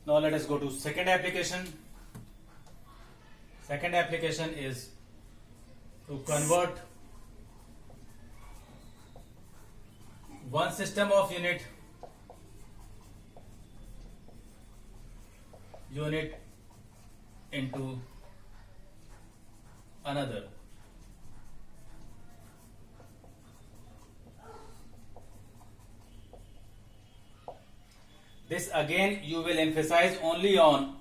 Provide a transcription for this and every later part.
Now let us go to second application. Second application is to convert one system of unit into another. This again you will emphasize only on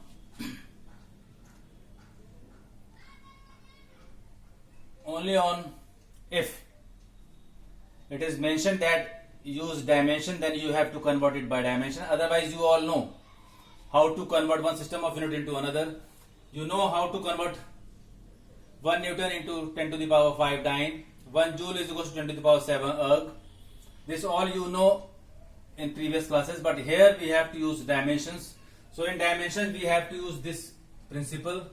if it is mentioned that use dimension, then you have to convert it by dimension. Otherwise, you all know how to convert one system of unit into another. You know how to convert 1 Newton into 10 to the power 5 dyne. 1 joule is equal to 10 to the power 7 erg. This all you know in previous classes, but here we have to use dimensions. So in dimensions we have to use this principle.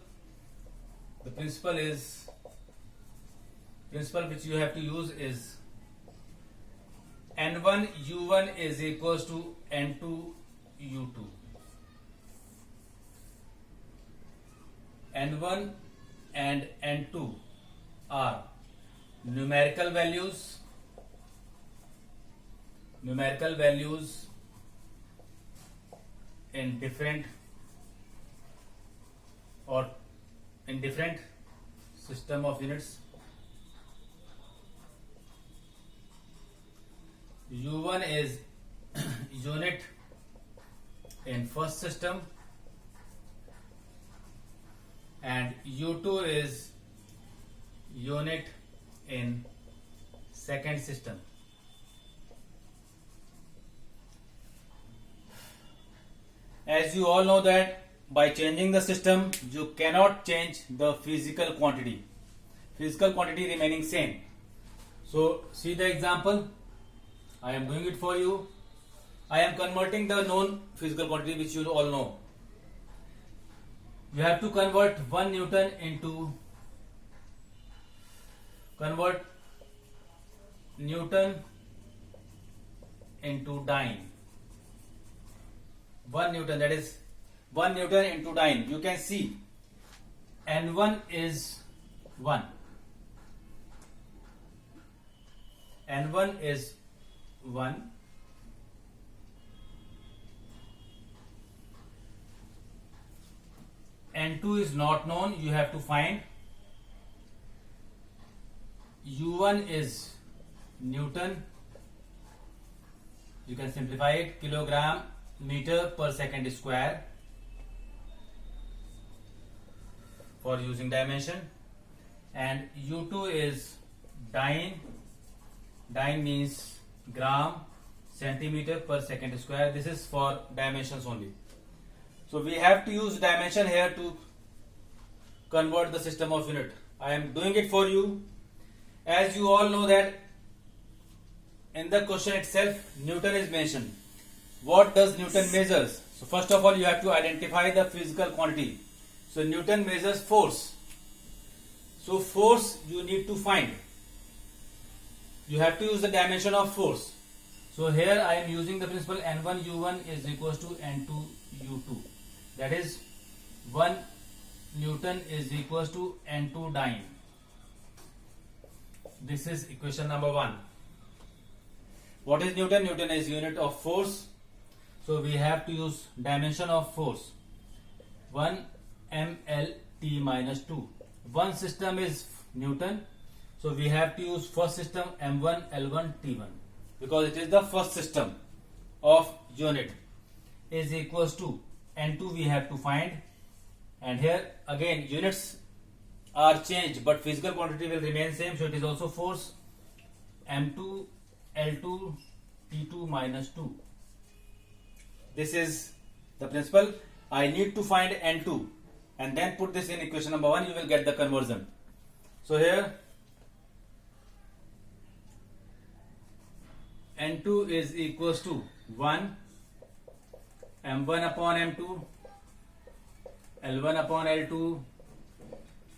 The principle which you have to use is N1 U1 is equals to N2 U2. N1 and N2 are numerical values in different system of units. U1 is unit in first system and U2 is unit in second system. As you all know that by changing the system you cannot change the physical quantity remaining same. So see the example, I am doing it for you. I am converting the known physical quantity which you all know. You have to convert 1 Newton into dyne. 1 Newton, that is 1 Newton into dyne. You can see N1 is 1. N1 is 1. N2 is not known, you have to find. U1 is Newton. You can simplify it, kilogram meter per second square for using dimension. And U2 is dyne. Dyne means gram centimeter per second square. This is for dimensions only. So we have to use dimension here to convert the system of unit. I am doing it for you. As you all know that in the question itself Newton is mentioned. What does Newton measures? So first of all you have to identify the physical quantity. So Newton measures force. So force you need to find. You have to use the dimension of force. So here I am using the principle N1 U1 is equals to N2 U2. That is 1 Newton is equals to N2 dyne. This is equation number 1. What is Newton? Newton is unit of force. So we have to use dimension of force. 1 ml T minus 2. One system is Newton. So we have to use first system M1 L1 T1 because it is the first system of unit is equals to N2 we have to find, and here again units are changed but physical quantity will remain same, so it is also force M2 L2 T2 minus 2. This is the principle. I need to find N2 and then put this in equation number 1, you will get the conversion. So here N2 is equals to 1 M1 upon M2 L1 upon L2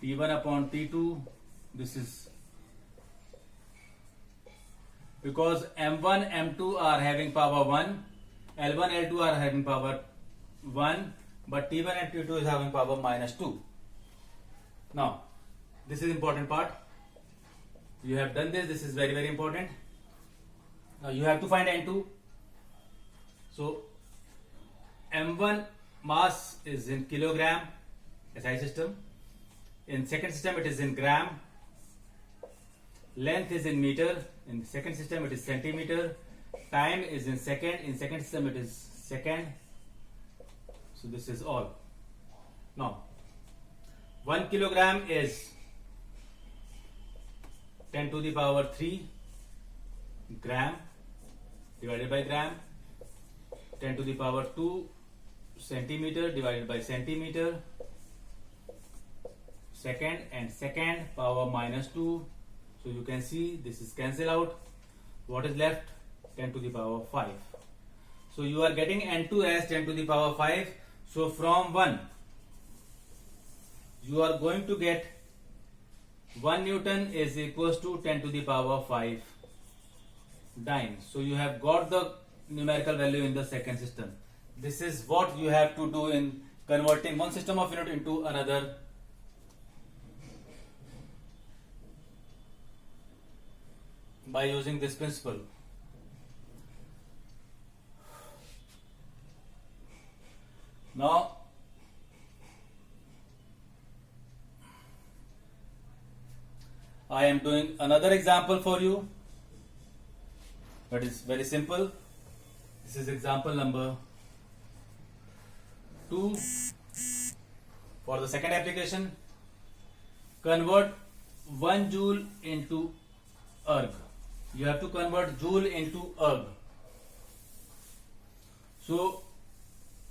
T1 upon T2. This is because M1 M2 are having power 1, L1 L2 are having power 1, but T1 and T2 is having power minus 2. Now this is important part. You have done this. This is very, very important. Now you have to find N2. So M1 mass is in kilogram, SI system. In second system it is in gram. Length is in meter. In second system it is centimeter. Time is in second. In second system it is second. So this is all. Now 1 kilogram is 10 to the power 3 gram divided by gram. 10 to the power 2 centimeter divided by centimeter. Second and second power minus 2. So you can see this is cancel out. What is left? 10 to the power 5. So you are getting N2 as 10 to the power 5. So from 1 you are going to get 1 Newton is equals to 10 to the power 5 dyne. So you have got the numerical value in the second system. This is what you have to do in converting one system of unit into another. By using this principle. Now I am doing another example for you, but it's very simple. This is example number 2. For the second application, convert 1 joule into erg. You have to convert joule into erg. So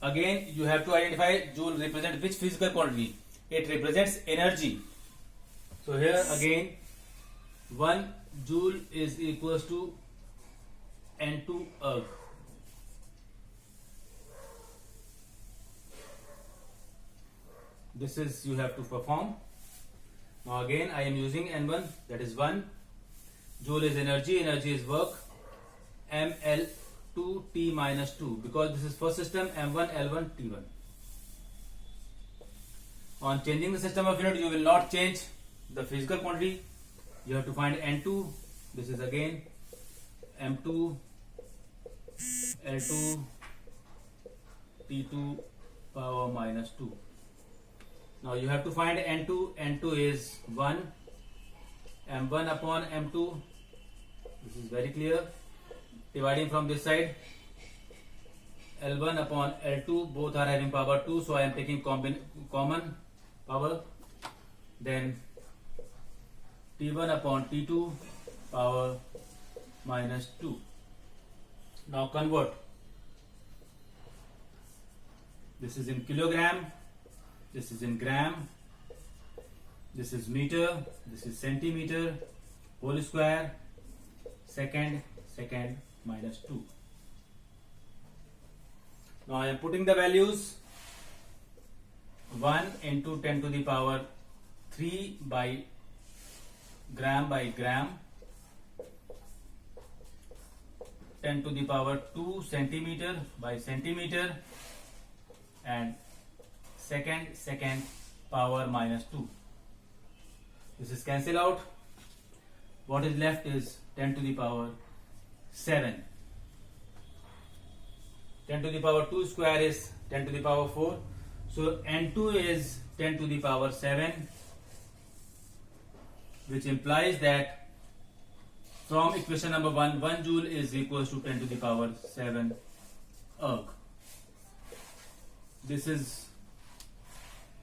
again you have to identify joule represent which physical quantity. It represents energy. So here again 1 joule is equals to N2 erg. This is you have to perform. Now again I am using N1, that is 1. Joule is energy, energy is work. ML2 T minus 2, because this is first system, M1 L1 T1. On changing the system of unit, you will not change the physical quantity. You have to find N2. This is again M2 L2 T2 power minus 2. Now you have to find N2. N2 is 1. M1 upon M2. This is very clear. Dividing from this side, L1 upon L2, both are having power 2, so I am taking common power. Then T1 upon T2 power minus 2. Now convert. This is in kilogram, this is in gram, this is meter, this is centimeter, whole square, second minus 2. Now I am putting the values. 1 into 10 to the power 3 by gram, 10 to the power 2 centimeter by centimeter, and second power minus 2. This is cancel out. What is left is 10 to the power 7. 10 to the power 2 square is 10 to the power 4. So N2 is 10 to the power 7, which implies that from equation number 1 joule is equals to 10 to the power 7 erg. This is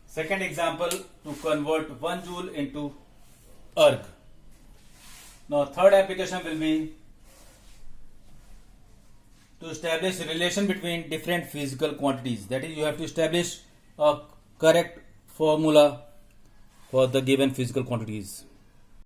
second example to convert 1 joule into erg. Now third application will be to establish a relation between different physical quantities. That is, you have to establish a correct formula for the given physical quantities.